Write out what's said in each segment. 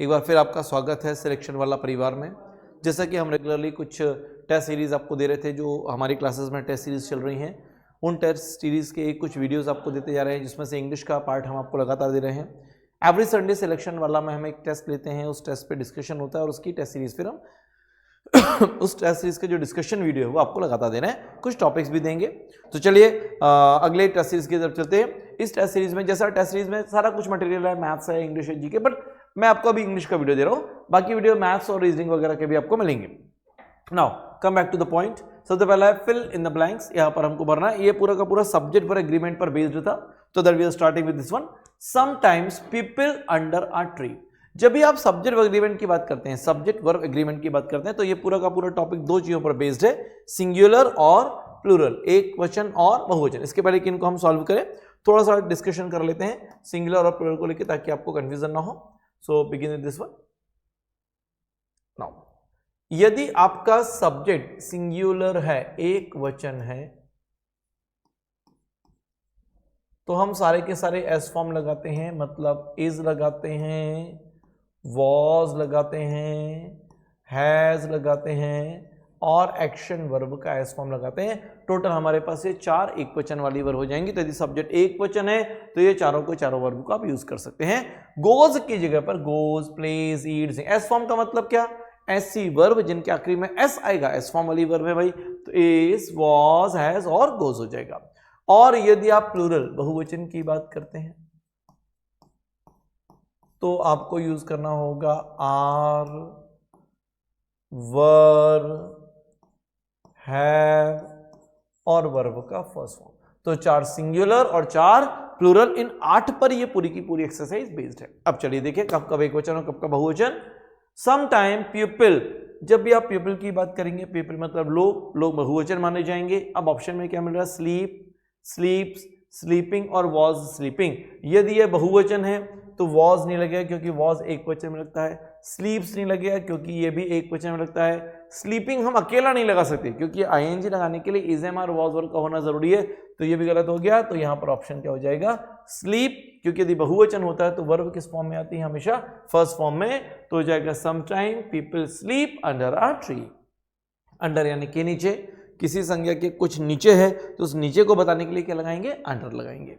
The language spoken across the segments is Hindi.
एक बार फिर आपका स्वागत है सिलेक्शन वाला परिवार में। जैसा कि हम रेगुलरली कुछ टेस्ट सीरीज़ आपको दे रहे थे, जो हमारी क्लासेस में टेस्ट सीरीज़ चल रही हैं, उन टेस्ट सीरीज़ के कुछ वीडियोस आपको देते जा रहे हैं, जिसमें से इंग्लिश का पार्ट हम आपको लगातार दे रहे हैं। एवरी संडे सिलेक्शन वाला में हम एक टेस्ट लेते हैं, उस टेस्ट पे डिस्कशन होता है और उसकी टेस्ट सीरीज़ फिर हम उस टेस्ट सीरीज़ के जो डिस्कशन वीडियो है वो आपको लगातार दे रहे हैं, कुछ टॉपिक्स भी देंगे। तो चलिए अगले टेस्ट सीरीज़ की तरफ चलते हैं। इस टेस्ट सीरीज़ में जैसा टेस्ट सीरीज़ में सारा कुछ मटेरियल है, मैथ्स है, इंग्लिश है, जीके, बट मैं आपको अभी इंग्लिश का वीडियो दे रहा हूँ, बाकी वीडियो मैथ्स और रीजनिंग वगैरह के भी आपको मिलेंगे। Now come back to the point. सबसे पहला है फिल इन द ब्लैंक्स। यहाँ पर हमको भरना है, ये पूरा का पूरा सब्जेक्ट पर एग्रीमेंट पर बेस्ड था, तो that we are starting with this one. Sometimes people under a tree. जब भी आप सब्जेक्ट वर्ब एग्रीमेंट की बात करते हैं, सब्जेक्ट वर्ब एग्रीमेंट की बात करते हैं, तो ये पूरा का पूरा टॉपिक दो चीजों पर बेस्ड है, सिंगुलर और प्लूरल, एक वचन और बहुवचन। इसके पहले कि इनको हम सॉल्व करें, थोड़ा सा डिस्कशन कर लेते हैं सिंगुलर और प्लूरल को लेकर, ताकि आपको कंफ्यूजन ना हो। So begin with this one. Now यदि आपका सब्जेक्ट सिंगुलर है, एक वचन है, तो हम सारे के सारे एस फॉर्म लगाते हैं, मतलब इज लगाते हैं, वॉज लगाते हैं, हैज लगाते हैं और एक्शन वर्ब का एस फॉर्म लगाते हैं। टोटल हमारे पास ये चार एक वचन वाली वर्ब हो जाएंगी। तो यदि सब्जेक्ट एक वचन है तो ये चारों को चारों वर्ब को आप यूज कर सकते हैं। गोज की जगह पर goes, plays, eats. S form का मतलब क्या? ऐसी वर्ब जिनके आखिरी में एस आएगा, एस फॉर्म वाली वर्ब है भाई, तो इज, वॉज, हैज और गोज हो जाएगा। और यदि आप प्लूरल बहुवचन की बात करते हैं तो आपको यूज करना होगा आर, वर, हैव और वर्ब का फर्स्ट फॉर्म। तो चार सिंगुलर और चार प्लूरल, इन 8 पर ये पूरी की पूरी एक्सरसाइज बेस्ड है। अब चलिए देखिए कब कब एक वचन और कब कब बहुवचन। सम टाइम पीपल, जब भी आप पीपल की बात करेंगे, पीपल मतलब लोग बहुवचन माने जाएंगे। अब ऑप्शन में क्या मिल रहा है? स्लीप, स्लीप्स, स्लीपिंग और वॉज स्लीपिंग। यदि ये बहुवचन है तो वॉज नहीं लगेगा क्योंकि वॉज एक वचन में लगता है, स्लीप्स नहीं लगेगा क्योंकि ये भी एक वचन में लगता है, स्लीपिंग हम अकेला नहीं लगा सकते क्योंकि आईएनजी लगाने के लिए इज एम और वॉज वर्ब का होना जरूरी है, तो ये भी गलत हो गया। तो यहां पर ऑप्शन क्या हो जाएगा? स्लीप, क्योंकि यदि बहुवचन होता है तो वर्ब किस फॉर्म में आती है? हमेशा फर्स्ट फॉर्म में। तो हो जाएगा sometime people sleep under a tree. Under यानी के नीचे, किसी संज्ञा के कुछ नीचे है तो उस नीचे को बताने के लिए क्या लगाएंगे? अंडर लगाएंगे।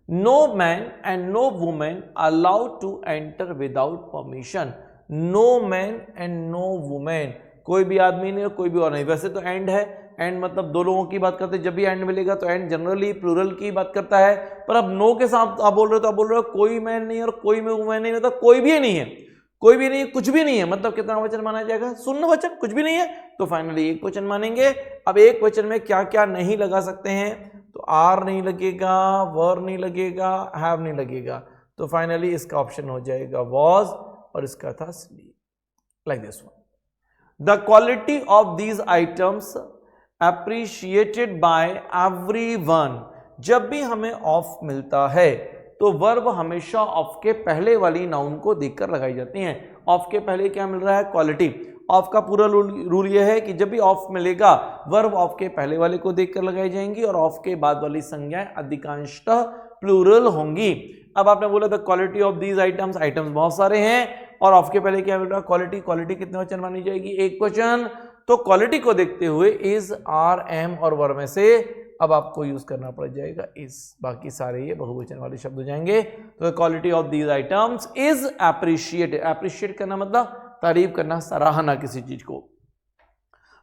No man and no women allowed to enter without permission. No man and no women, कोई भी आदमी नहीं और कोई भी और नहीं। वैसे तो एंड है, एंड मतलब दो लोगों की बात करते हैं, जब भी एंड मिलेगा तो एंड जनरली प्लूरल की बात करता है। पर अब नो के साथ आप बोल रहे हो तो आप बोल रहे हो कोई मैन नहीं और कोई में वुमेन नहीं, मतलब कोई भी नहीं है, कोई भी नहीं है, कुछ भी नहीं है, मतलब कितना वचन माना जाएगा? शून्य वचन, कुछ भी नहीं है, तो फाइनली एक वचन मानेंगे। अब एक वचन में क्या क्या नहीं लगा सकते हैं? तो आर नहीं लगेगा, वर नहीं लगेगा, हैव नहीं लगेगा, तो फाइनली इसका ऑप्शन हो जाएगा वॉज और इसका था sleep, like this one. The quality of these items appreciated by everyone. जब भी हमें ऑफ मिलता है तो वर्ब हमेशा ऑफ के पहले वाली नाउन को देखकर लगाई जाती हैं। ऑफ के पहले क्या मिल रहा है? क्वालिटी। ऑफ का पूरा रूल यह है कि जब भी ऑफ मिलेगा वर्ब ऑफ के पहले वाले को देखकर लगाई जाएंगी और ऑफ के बाद वाली संज्ञाएं अधिकांशतः प्लूरल होंगी। अब आपने बोला the quality of these items, items बहुत सारे हैं और ऑफ के पहले क्या मिल रहा है? क्वालिटी। क्वालिटी कितने वचन मानी जाएगी? एक वचन। तो क्वालिटी को देखते हुए इज, आर, एम और वर्ब में से अब आपको यूज करना पड़ जाएगा इज, बाकी सारे ये बहुवचन वाले शब्द हो जाएंगे। तो quality of these items is appreciated. Appreciate करना मतलब तारीफ करना, सराहना किसी चीज को।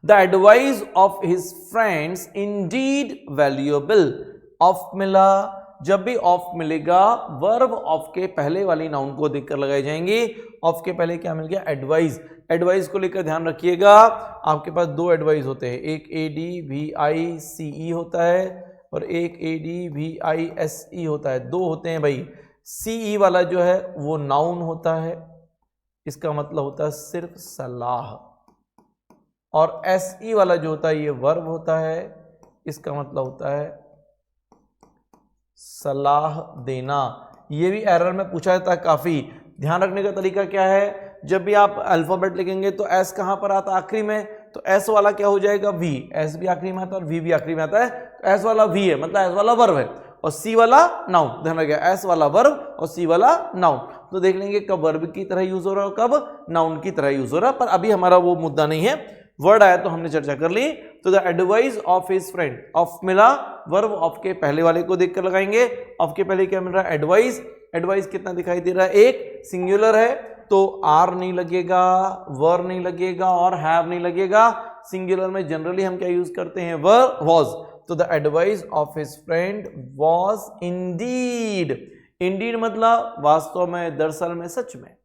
The advice of his friends Indeed valuable. Of मिला, जब भी ऑफ मिलेगा वर्ब ऑफ के पहले वाली नाउन को देखकर लगाई जाएंगी। ऑफ के पहले क्या मिल गया? एडवाइस। एडवाइस को लेकर ध्यान रखिएगा, आपके पास दो एडवाइस होते हैं, एक ADVICE होता है और एक ADVISE होता है, दो होते हैं भाई। CE वाला जो है वो नाउन होता है, इसका मतलब होता है सिर्फ सलाह, और SE वाला जो होता है ये वर्ब होता है, इसका मतलब होता है सलाह देना। ये भी एरर में पूछा जाता है काफी। ध्यान रखने का तरीका क्या है? जब भी आप अल्फाबेट लिखेंगे तो एस कहां पर आता है? आखिरी में। तो एस वाला क्या हो जाएगा? वी। एस भी आखिरी में आता है और वी भी आखिरी में आता है, तो एस वाला वी है, मतलब एस वाला वर्ब है, और सी वाला नाउन। ध्यान रखिएगा, एस वाला वर्ब और सी वाला नाउन। तो देख लेंगे कब वर्ब की तरह यूज हो रहा है और कब नाउन की तरह यूज हो रहा है, पर अभी हमारा वो मुद्दा नहीं है। वर्ड आया तो हमने चर्चा कर ली। तो the advice of his friend, of मिला, वर्ब ऑफ के पहले वाले को देखकर लगाएंगे। ऑफ के पहले क्या मिल रहा है? एडवाइस। एडवाइस कितना दिखाई दे रहा है? एक, सिंगुलर है तो आर नहीं लगेगा, वर नहीं लगेगा और हैव नहीं लगेगा। सिंगुलर में जनरली हम क्या यूज करते हैं? वर, वॉज। तो the advice of his friend was Indeed. Indeed मतलब वास्तव में, दरअसल में, सच में।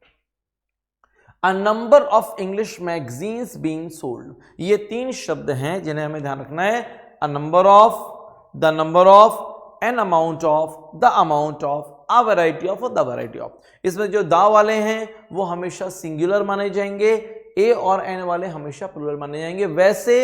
A number of English magazines being sold, ये तीन शब्द हैं जिन्हें हमें ध्यान रखना है। A number of, the number of, an amount of, the amount of, a variety of और the variety of। इसमें जो दा वाले हैं वो हमेशा सिंगुलर माने जाएंगे, ए और एन वाले हमेशा प्लूरल माने जाएंगे। वैसे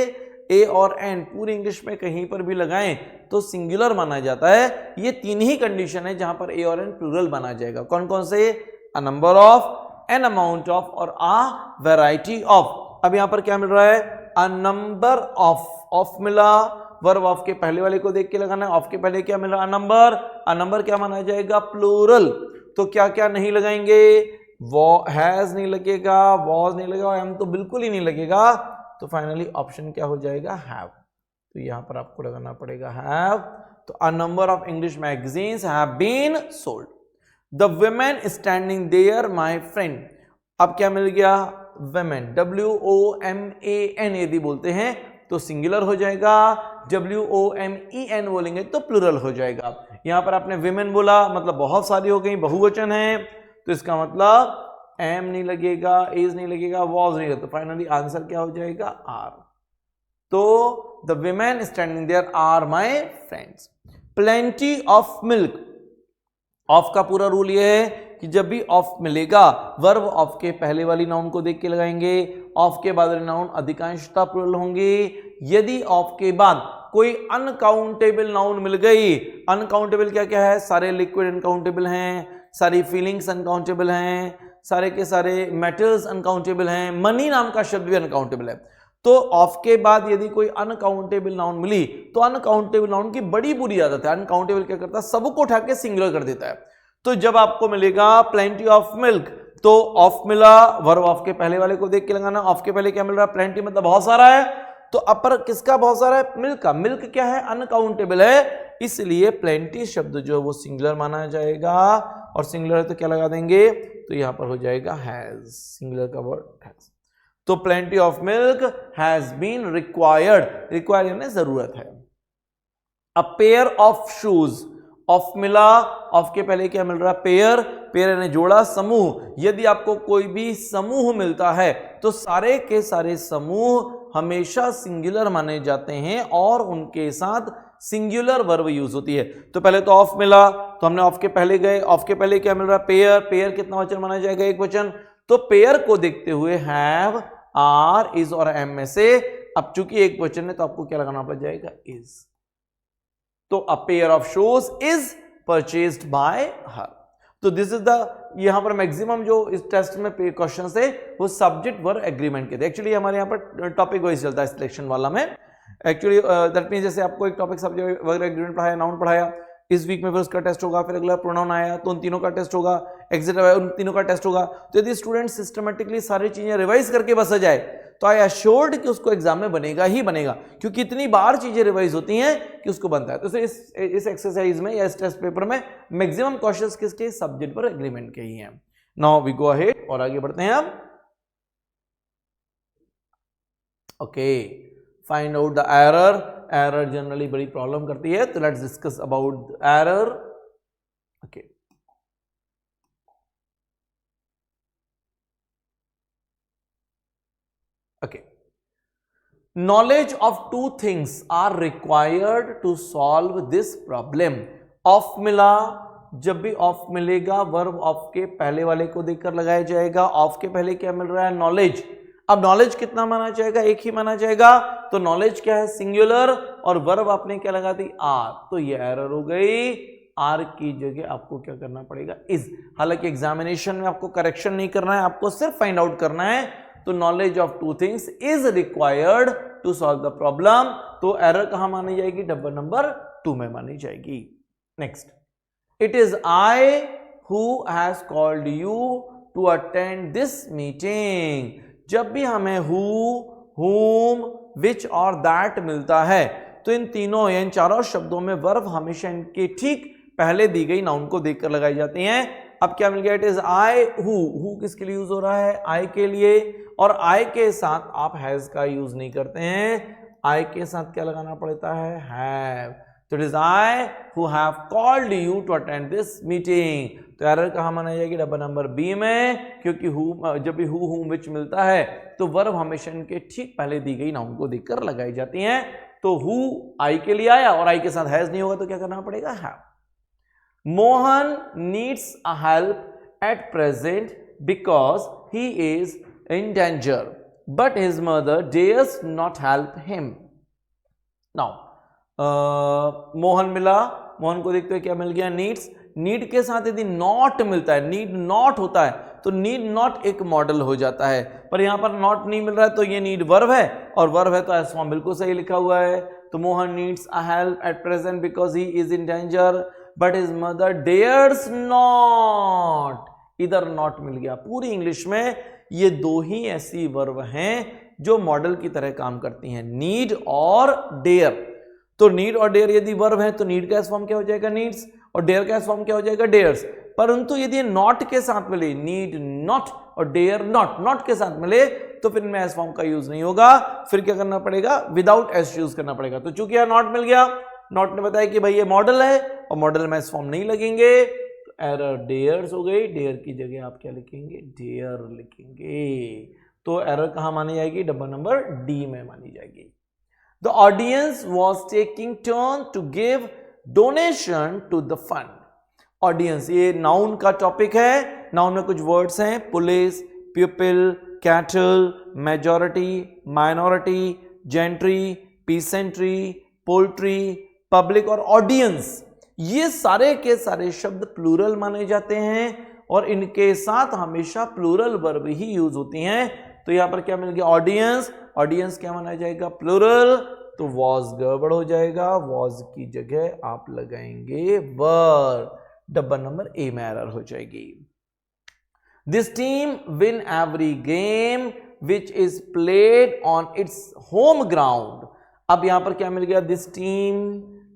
ए और एन पूरी इंग्लिश में कहीं पर भी लगाएं तो सिंगुलर माना जाता है। ये तीन ही कंडीशन है जहां पर ए और एन प्लूरल माना जाएगा। कौन कौन से? अ number of, an amount of और आ वैरायटी ऑफ। अब यहां पर क्या मिल रहा है? अ नंबर ऑफ। ऑफ मिला, वर्ब ऑफ के पहले वाले को देख के लगाना है। ऑफ के पहले क्या मिल रहा है? A number. अ नंबर क्या माना जाएगा? प्लूरल। तो क्या क्या नहीं लगाएंगे? वो हैज नहीं लगेगा, वॉज नहीं लगेगा, एम तो बिल्कुल ही नहीं लगेगा। तो फाइनली ऑप्शन क्या हो जाएगा? हैव। तो यहां पर आपको लगाना पड़ेगा हैव। तो a number of English magazines have been sold. The women standing there, my friend। अब क्या मिल गया? women, WOMAN यदि बोलते हैं तो सिंगुलर हो जाएगा, WOMEN बोलेंगे तो प्लूरल हो जाएगा। यहां पर आपने women बोला मतलब बहुत सारी हो गई, बहुवचन है, तो इसका मतलब am नहीं लगेगा, is नहीं लगेगा, was नहीं लगेगा। तो फाइनली आंसर क्या हो जाएगा? are। तो the women standing there are my friends। plenty of milk, of का पूरा रूल ये है कि जब भी ऑफ मिलेगा वर्ब ऑफ के पहले वाली नाउन को देख के लगाएंगे। ऑफ के बाद वाली नाउन अधिकांशतः प्लूरल होंगे। यदि ऑफ के बाद कोई अनकाउंटेबल नाउन मिल गई, अनकाउंटेबल क्या क्या है? सारे लिक्विड अनकाउंटेबल हैं, सारी फीलिंग्स अनकाउंटेबल हैं, सारे के सारे मेटल्स अनकाउंटेबल हैं, मनी नाम का शब्द भी अनकाउंटेबल है। तो ऑफ के बाद यदि कोई अनकाउंटेबल नाउन मिली तो अनकाउंटेबल नाउन की बड़ी बुरी आदत है, अनकाउंटेबल क्या करता है? सबको उठा के सिंगुलर कर देता है। तो जब आपको मिलेगा प्लेंटी ऑफ मिल्क, तो ऑफ मिला, वर्ब ऑफ के पहले वाले को देख के लगाना। ऑफ के पहले क्या मिल रहा है? प्लेंटी मतलब बहुत सारा है। तो अपर किसका बहुत सारा है? मिल्क का। मिल्क क्या है? अनकाउंटेबल है, इसलिए प्लेंटी शब्द जो है वो सिंगुलर माना जाएगा। और सिंगुलर है तो क्या लगा देंगे? तो यहां पर हो जाएगा हैज, सिंगुलर का वर्ड हैज। तो plenty of milk has been required, required यानी जरूरत है। A pair of shoes, of मिला, ऑफ के पहले क्या मिल रहा है? पेयर। पेयर यानी जोड़ा, समूह। यदि आपको कोई भी समूह मिलता है तो सारे के सारे समूह हमेशा सिंगुलर माने जाते हैं और उनके साथ सिंगुलर वर्ब यूज होती है। तो पहले तो ऑफ मिला तो हमने ऑफ के पहले गए। ऑफ के पहले क्या मिल रहा है? पेयर। पेयर कितना वचन माना जाएगा? एक वचन। तो पेयर को देखते हुए हैव, आर, इज और एम में से अब चूंकि एक वचन है तो आपको क्या लगाना पड़ जाएगा? इज। तो अ pair of shoes is purchased bye हर। तो दिस इज द, यहां पर मैक्सिमम जो इस टेस्ट में क्वेश्चन थे वो सब्जेक्ट वर्ब एग्रीमेंट के थे। एक्चुअली हमारे यहाँ पर टॉपिक वाइज चलता है सिलेक्शन वाला में। एक्चुअली दैट मीन जैसे आपको एक टॉपिक सब्जेक्ट वर्ब एग्रीमेंट पढ़ाया, नाउन पढ़ाया, इस वीक में फिर उसका टेस्ट होगा, फिर अगला प्रोनाउन आया तो उन तीनों का टेस्ट होगा, एग्जिट आया उन तीनों का टेस्ट होगा। तो यदि स्टूडेंट सिस्टमेटिकली सारी चीजें रिवाइज करके बस आ जाए तो आई एश्योर्ड कि उसको एग्जाम में बनेगा ही बनेगा, क्योंकि इतनी बार चीजें रिवाइज होती हैं कि उसको बनता है। तो इस एक्सरसाइज में या इस टेस्ट पेपर में मैक्सिमम क्वेश्चंस किसके? सब्जेक्ट पर एग्रीमेंट के ही हैं। नाउ वी गो अहेड और आगे बढ़ते हैं हम। Okay, find out the error. Error generally बड़ी प्रॉब्लम करती है, तो let's discuss about error. Okay, okay, knowledge of two things are required to solve this problem. Of मिला, जब भी ऑफ मिलेगा वर्ब ऑफ के पहले वाले को देखकर लगाया जाएगा। ऑफ के पहले क्या मिल रहा है? नॉलेज। अब नॉलेज कितना माना जाएगा? एक ही माना जाएगा। तो नॉलेज क्या है? सिंगुलर। और वर्ब आपने क्या लगा दी? आर। तो ये एरर हो गई। आर की जगह आपको क्या करना पड़ेगा? इज। हालांकि एग्जामिनेशन में आपको करेक्शन नहीं करना है, आपको सिर्फ फाइंड आउट करना है। तो knowledge of two things is required to solve the problem. तो एरर कहां मानी जाएगी? डबल नंबर 2 में मानी जाएगी। Next, it is I who has called you to attend this meeting? जब भी हमें who, whom, which और that मिलता है तो इन तीनों या इन चारों शब्दों में वर्ब हमेशा इनके ठीक पहले दी गई नाउन को देखकर लगाई जाती हैं। अब क्या मिल गया? इट इज आई हु किसके लिए यूज हो रहा है? आई के लिए, और आई के साथ आप हैज का यूज नहीं करते हैं, आई के साथ क्या लगाना पड़ता है? हैव। तो it is I who have called you to attend this meeting. तो एरर कहां माना जाएगी? डबल नंबर बी में, क्योंकि हु जब भी हु हुम विच मिलता है तो वर्ब हमेशा इनके ठीक पहले दी गई नाउन को देखकर लगाई जाती हैं। तो हु आई के लिए आया और आई के साथ हैज नहीं होगा तो क्या करना पड़ेगा? Have. Mohan needs a help at present because he is in danger, but his mother dares not help him. Now, Mohan मिला, मोहन को देखते हुए क्या मिल गया? नीड्स। नीड के साथ यदि नॉट मिलता है, नीड नॉट होता है तो नीड नॉट एक मॉडल हो जाता है, पर यहां पर नॉट नहीं मिल रहा है तो ये नीड वर्ब है, और वर्ब है तो एस फॉर्म बिल्कुल सही लिखा हुआ है। तो Mohan needs a help at present because he is in danger but his mother dares not. इधर नॉट मिल गया। पूरी इंग्लिश में ये दो ही ऐसी वर्ब हैं जो मॉडल की तरह काम करती हैं, नीड और डेयर। तो नीड और डेयर यदि वर्ब है तो नीड का एस फॉर्म क्या हो जाएगा? नीड्स, और डेयर का एस फॉर्म क्या हो जाएगा? डेयर्स। परंतु यदि नॉट के साथ मिले, नीड नॉट और डेयर नॉट, नॉट के साथ मिले तो फिर इनमें एस फॉर्म का यूज नहीं होगा, फिर क्या करना पड़ेगा? विदाउट एस यूज करना पड़ेगा। तो चूंकि यहां नॉट मिल गया, नॉट ने बताया कि भाई ये मॉडल है और मॉडल में एस फॉर्म नहीं लगेंगे, तो एरर डेयर्स हो गई। डेयर की जगह आप क्या लिखेंगे? डेयर लिखेंगे। तो एरर कहां मानी जाएगी? डबल नंबर डी में मानी जाएगी। The audience was taking turn to give donation to the fund. Audience ये नाउन का टॉपिक है। नाउन में कुछ वर्ड्स हैं, police, people, cattle, majority, minority, gentry, peasantry, poultry, public और ऑडियंस। ये सारे के सारे शब्द प्लूरल माने जाते हैं और इनके साथ हमेशा प्लूरल वर्ब ही यूज होती हैं। तो यहां पर क्या मिल गया? ऑडियंस। ऑडियंस क्या माना जाएगा? प्लूरल। तो वॉज गड़बड़ हो जाएगा, वॉज की जगह आप लगाएंगे वर्ब। डबल नंबर ए में एरर हो जाएगी। This team win every game which is played on its home ground. अब यहां पर क्या मिल गया? This team.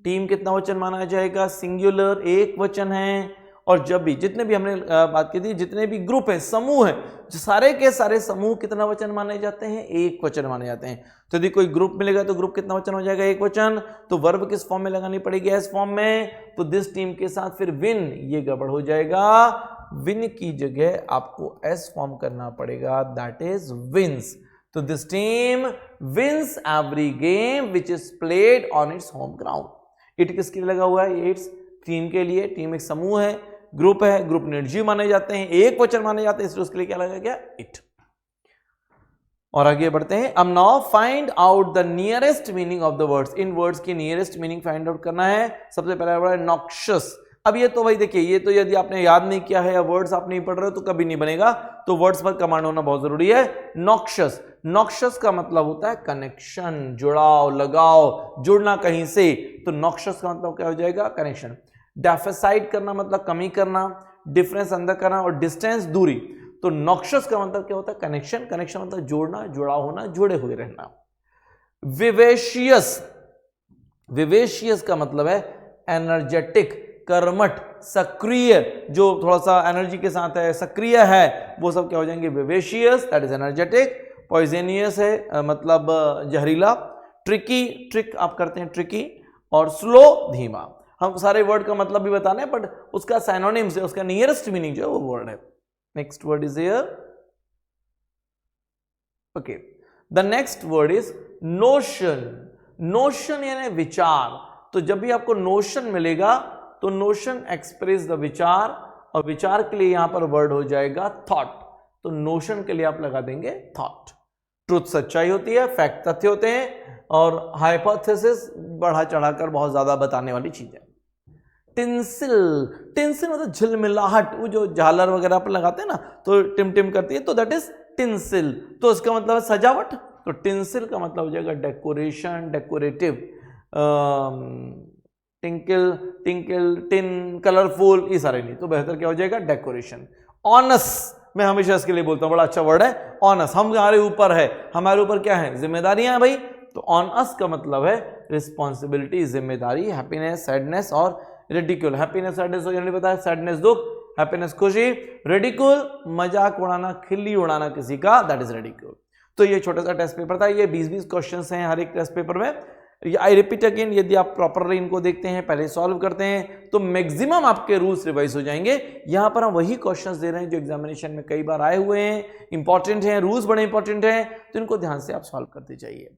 टीम कितना वचन माना जाएगा? सिंगुलर, एक वचन है। और जब भी जितने भी हमने बात की थी, जितने भी ग्रुप है, समूह है, सारे के सारे समूह कितना वचन माने जाते हैं? एक वचन माने जाते हैं। तो यदि कोई ग्रुप मिलेगा तो ग्रुप कितना वचन हो जाएगा? एक वचन। तो वर्ब किस फॉर्म में लगानी पड़ेगी? एस फॉर्म में। तो दिस टीम के साथ फिर विन, ये गड़बड़ हो जाएगा। विन की जगह आपको एस फॉर्म करना पड़ेगा, दैट इज विंस। तो this team wins every game which is played on its home ground. It किसके लिए लगा हुआ है? इट्स टीम के लिए। टीम एक समूह है, ग्रुप है, ग्रुप निर्जीव माने जाते हैं, एक वचन माने जाते हैं, इसलिए उसके लिए क्या लगा गया? इट। और आगे बढ़ते हैं। अब now find out the nearest meaning of the words. In words की नियरेस्ट मीनिंग फाइंड आउट करना है। सबसे पहला वर्ड है नॉक्शियस। अब ये तो भाई देखिए, ये तो यदि आपने याद नहीं किया है या वर्ड्स आप नहीं पढ़ रहे हो तो कभी नहीं बनेगा, तो वर्ड्स पर कमांड होना बहुत जरूरी है। नॉक्शियस। नॉक्शियस का मतलब होता है कनेक्शन, जुड़ाव, लगाव, जुड़ना कहीं से। तो नॉक्शियस का मतलब क्या हो जाएगा? कनेक्शन। डेफिसाइड करना मतलब कमी करना, डिफरेंस अंदर करना, और डिस्टेंस दूरी। तो नॉक्शियस का मतलब क्या होता है? कनेक्शन। कनेक्शन मतलब जोड़ना, जुड़ा होना, जुड़े हुए रहना। विवेशियस। विवेशियस का मतलब है एनर्जेटिक, कर्मठ, सक्रिय, जो थोड़ा सा एनर्जी के साथ है, सक्रिय है, वो सब क्या हो जाएंगे? Vivacious, that is energetic. Poisonous है मतलब जहरीला। ट्रिकी, ट्रिक आप करते हैं, ट्रिकी। और स्लो, धीमा। हम सारे वर्ड का मतलब भी बताने हैं, बट उसका साइनोनिम्स है, उसका नियरेस्ट मीनिंग जो है वो वर्ड है। Next word is here, okay. The next word is notion. Notion यानी विचार। तो जब भी आपको नोशन मिलेगा तो नोशन एक्सप्रेस द विचार, और विचार के लिए यहां पर वर्ड हो जाएगा थॉट। तो नोशन के लिए आप लगा देंगे थॉट। ट्रुथ सच्चाई होती है, फैक्ट तथ्य होते हैं, और हाइपोथेसिस बढ़ा चढ़ाकर बहुत ज्यादा बताने वाली चीज है। टिंसिल। टिंसिल मतलब झिलमिलाहट, वो जो झालर वगैरह पर लगाते हैं ना तो टिम टिम करती है, तो दैट इज टिंसिल। तो इसका मतलब है सजावट। तो टिंसिल का मतलब हो जाएगा decoration, decorative. Tinkle tinkle, tin, colourful, ये सारे नहीं, तो बेहतर क्या हो जाएगा डेकोरेशन। ऑनस, मैं हमेशा इसके लिए बोलता हूँ, बड़ा अच्छा वर्ड है ऑनस। हम हमारे ऊपर है, हमारे ऊपर क्या है, जिम्मेदारियां हैं भाई, तो ऑन अस का मतलब है रिस्पॉन्सिबिलिटी, जिम्मेदारी, हैप्पीनेस, सैडनेस और रिडिक्यूल। हैप्पीनेस सैडनेस ऑलरेडी बताया, सैडनेस दुख, हैप्पीनेस खुशी, रिडिक्यूल मजाक उड़ाना, खिल्ली उड़ाना किसी का, दैट इज रिडिक्यूल। तो ये छोटा सा टेस्ट पेपर था, ये 20-20 क्वेश्चंस हैं हर एक टेस्ट पेपर में। आई रिपीट अगेन, यदि आप प्रॉपरली इनको देखते हैं, पहले सॉल्व करते हैं, तो मैक्सिमम आपके रूल्स रिवाइज हो जाएंगे। यहां पर हम वही क्वेश्चंस दे रहे हैं जो एग्जामिनेशन में कई बार आए हुए हैं, इंपॉर्टेंट हैं, रूल्स बड़े इंपॉर्टेंट हैं, तो इनको ध्यान से आप सॉल्व करते जाइए।